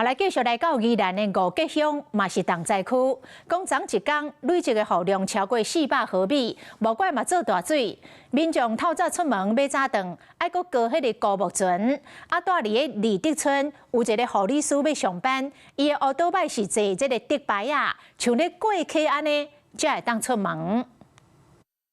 好，来继续来到宜兰的五吉乡，嘛是重灾区。讲昨一天累积的雨量超过400毫米，无怪嘛做大水。民众透早出门买早顿，爱搁过迄个高木船。啊，住伫个利德村有一个护理师要上班，伊的乌倒摆是坐这个竹排啊，像咧过溪安尼，才会当出门。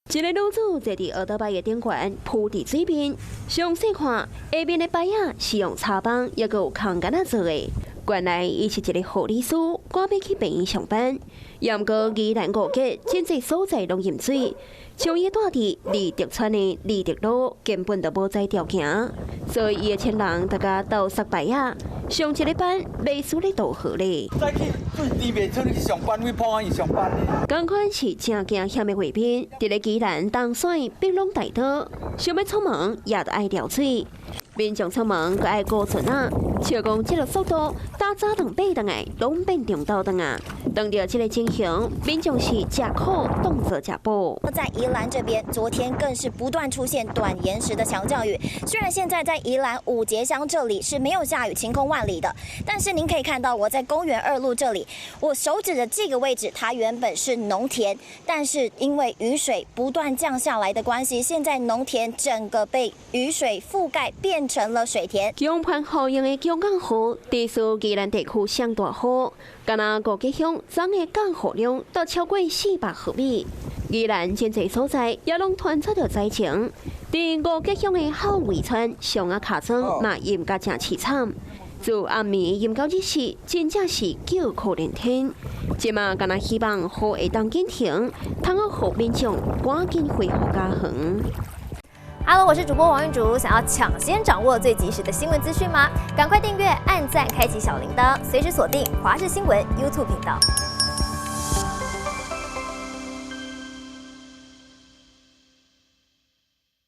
一个女子坐伫乌倒摆的顶悬，铺伫水边。详细看，下面的摆啊是用柴棒，也有空杆仔做的。原来伊是一个护理师，赶要去病院上班。也毋过宜兰五吉真侪所在拢淹水，像伊住伫利德村的利德路，根本就无在条行，所以伊的亲人大家斗塞摆啊，上一个班袂输咧渡河咧。再去对地面村去上班，去破案去上班咧。同款是正惊险的画面，伫咧宜兰东山碧龙大道，想要出门也得爱撩水。 民众出门阁爱顾船啊，笑讲这个速度，打早顿8顿的拢变中昼顿啊。当着这个情形，民众是吃苦当作吃补。在宜兰这边，昨天更是不断出现短延时的强降雨。虽然现在在宜兰五节乡这里是没有下雨，晴空万里的，但是您可以看到我在公园2路这里，我手指的这个位置，它原本是农田，但是因为雨水不断降下来的关系，现在农田整个被雨水覆盖，变成了水田。强盘好用的江港湖，地属宜兰地区上大雨，敢若五吉乡昨日降雨量都超过400毫米。宜兰真侪所在也拢传出着灾情，伫五吉乡的后围村上啊卡庄嘛淹甲真凄惨。自暗暝淹到日时，真正是叫苦连天。即马敢若希望雨会当紧停，通好互民众赶紧恢复家园。 Hello， 我是主播王韵竹。想要抢先掌握最及时的新闻资讯吗？赶快订阅、按赞、开启小铃铛，随时锁定华视新闻 YouTube 频道。